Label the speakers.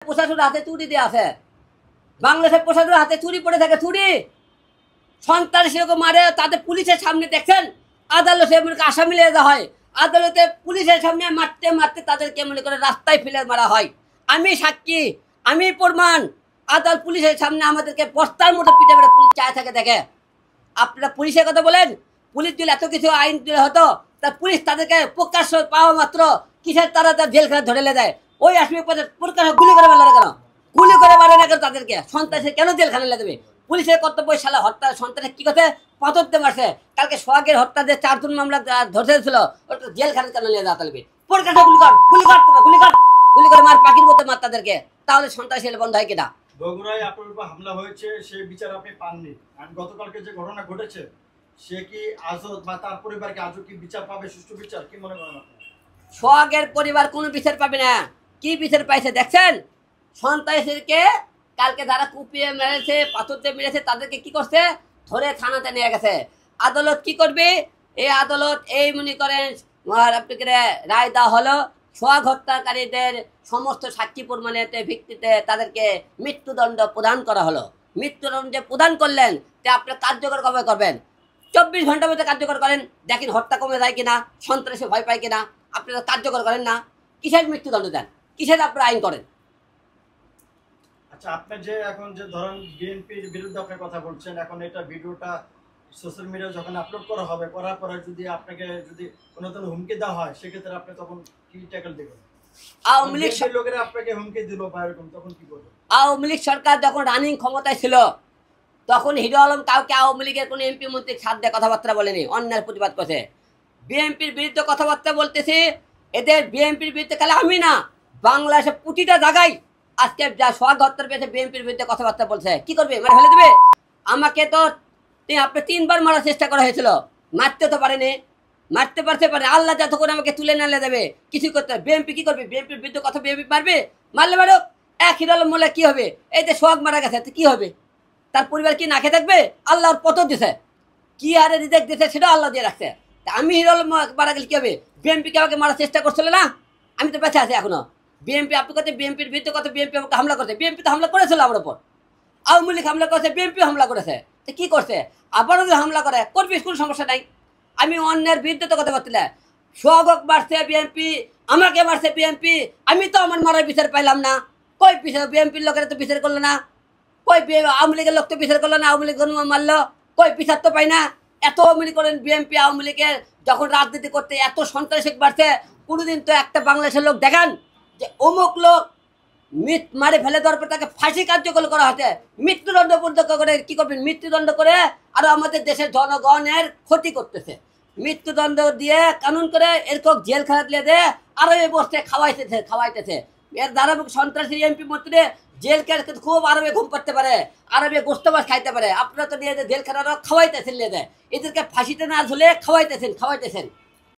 Speaker 1: প্রশাসনের হাতে চুরি দিয়ে আছে, বাংলাদেশের প্রশাসনের হাতে চুরি পড়ে থাকে, চুরি সন্তান সেরকম মারে, তাদের পুলিশের সামনে দেখছেন আদালতে আসামি নিয়ে যাওয়া হয়, আদালতে পুলিশের সামনে মারতে মারতে তাদেরকে মনে করে রাস্তায় ফেলে মারা হয়। আমি সাক্ষী, আমি প্রমাণ। আদালত পুলিশের সামনে আমাদেরকে বস্তার মতো পিঠে পেটে পুলিশ চায় থাকে দেখে। আপনারা পুলিশের কথা বলেন, পুলিশ দিলে এত কিছু আইন দিলে হতো, তা পুলিশ তাদেরকে প্রকাশ্য পাওয়া মাত্র কিসের তারা তার জেলখানা ধরে দেয়। ওই আসামি প্রকাশ্য গুলি করে মারে না কেন? গুলি করে মারে না কেন? তাদেরকে সন্ত্রাসে কেন জেলখানা দেবে? পুলিশের কর্তব্য শালা হত্যা, সন্ত্রাসে কি কথা পাথর দিয়ে মারছে। কালকে সোহাগের হত্যা যে 4 জন মামলা ধরেছিল, ওটা জেলখানা কেন নিয়ে যাওয়া তালবে? প্রকাশ্য গুলি কর, গুলি কর, গুলি কর, গুলি করে মার, পাখির মতো মার তাদেরকে। তাহলে সন্ত্রাসী বন্ধ হয় কিনা?
Speaker 2: বগুড়ায় আপনার উপর হামলা হয়েছে, সেই বিচার আপনি পাননি, আর গতকালকে যে ঘটনা ঘটেছে সে কি আজও বা তার পরিবারকে আজও কি বিচার পাবে, সুষ্ঠু বিচার? কি মনে করেন আপনি?
Speaker 1: সোহাগের পরিবার কোনো বিচার পাবে না। কি বিচার পাইছে দেখছেন? সন্ত্রাসীকে কালকে যারা কুপিয়ে মেরেছে, পাথর দিয়ে মেরেছে, তাদেরকে কি করছে? ধরে থানাতে নিয়ে গেছে। আদালত কি করবে? এই আদালত এই মনে করেন আপনাকে রায় দেওয়া হলো, সোহাগ হত্যাকারীদের সমস্ত সাক্ষী প্রমাণের ভিত্তিতে তাদেরকে মৃত্যুদণ্ড প্রদান করা হলো। মৃত্যুদণ্ড প্রদান করলেন, তে আপনার কার্যকর কবে করবেন? 24 ঘন্টার মধ্যে কার্যকর করেন, দেখেন হত্যা কমে যায় কিনা, সন্ত্রাসী ভয় পায় কিনা। আপনারা কার্যকর করেন না, কিসের মৃত্যুদণ্ড দেন, কিসের আপনারা আইন করেন?
Speaker 2: আচ্ছা, আপনি যে এখন যে ধরেন বিএনপির বিরুদ্ধে আপনি কথা বলছেন, এখন এটা ভিডিওটা সোশ্যাল মিডিয়ায় যখন আপলোড করা হবে, করার পরে যদি আপনাকে যদি কোনো হুমকি দেওয়া হয়, সেক্ষেত্রে আপনি তখন কি ট্যাকল দেবেন?
Speaker 1: আওয়ামী লীগ
Speaker 2: লোকেরা আপনাকে হুমকি দিল বা এরকম, তখন কি করবেন?
Speaker 1: আওয়ামী লীগ সরকার যখন রানিং ক্ষমতায় ছিল, তখন হিরো আলম কাউকে আওয়ামী লীগের কোনো এমপি মন্ত্রীর সাথে কথাবার্তা বলেনি, অন্যায় প্রতিবাদ করছে। বিএনপির বিরুদ্ধে কথাবার্তা বলতেছি, এদের বিএনপির বিরুদ্ধে খালি আমি না, বাংলাদেশের প্রতিটা জায়গায় আজকে যা সোহাগ হত্যার পেয়েছে বিএনপির বিরুদ্ধে কথাবার্তা বলছে। কি করবে? মানে ফেলে দেবে? আমাকে তো আপনি 3 বার মারার চেষ্টা করা হয়েছিল, মারতে তো পারেনি, মারতে পারে আল্লাহ যত করে আমাকে তুলে নালে দেবে, কিছু করতে। বিএনপি কি করবে? বিএনপির বিরুদ্ধে কথা বিএনপি মারবে? মারলে মারুক, এক হিরো আলম মোল্লা কি হবে? এই যে সোহাগ মারা গেছে, কি হবে? তার পরিবার কি না খেয়ে থাকবে? আল্লাহর পতন দিছে, কি আরে রিজেক্ট দিছে সেটা আল্লাহ দিয়ে রাখছে। আমি হিরো আলম মারা গেলে কি হবে? বিএনপি কে আমাকে মারার চেষ্টা করছিল না? আমি তো বেঁচে আছি এখনো। বিএনপি আপনি কথা বিএনপির বিরুদ্ধে কথা বিএনপি আমাকে হামলা করছে, বিএনপি তো হামলা করেছিল আমার উপর, আওয়ামী লীগ হামলা করেছে, বিএনপি হামলা করেছে, তো কি করছে? আবারও যদি হামলা করে করবি, কোনো সমস্যা নাই। আমি অন্যের বিরুদ্ধে তো কথা বলতে না। সোহাগ মারছে বিএনপি, আমাকে মারছে বিএনপি, আমি তো আমার মারার বিচার পাইলাম না। কই বিচার? বিএনপির লোকেরা তো বিচার করলো না। কই আওয়ামী লীগের লোক তো বিচার করলো না, আওয়ামী লীগ মারলো, কই বিচার তো পাই না। এত মনে করেন বিএনপি আওয়ামী লীগের যখন রাজনীতি করতে এত সন্ত্রাসী বাড়ছে, কোনোদিন তো একটা বাংলাদেশের লোক দেখান যে অমুক লোক মারে ফেলে দেওয়ার পর তাকে ফাঁসি কার্যকর করা হচ্ছে, মৃত্যুদণ্ড পর্যন্ত করে কি করবেন? মৃত্যুদণ্ড করে আরো আমাদের দেশের জনগণের ক্ষতি করতেছে। মৃত্যুদণ্ড দিয়ে কানুন করে এরকম জেল খানা দিয়ে দেয়, আরো এই বসতে খাওয়াইতেছে। এর দ্বারা সন্ত্রাসী এমপি মন্ত্রী জেল খুব আরবে ঘুম করতে পারে, আরবে গোস্ত মাছ খাইতে পারে। আপনারা তো নিয়ে জেল খানা খাওয়াইতেছেন, নিয়ে দেয় এদেরকে ফাঁসিতে না ঝুলে খাওয়াইতেছেন।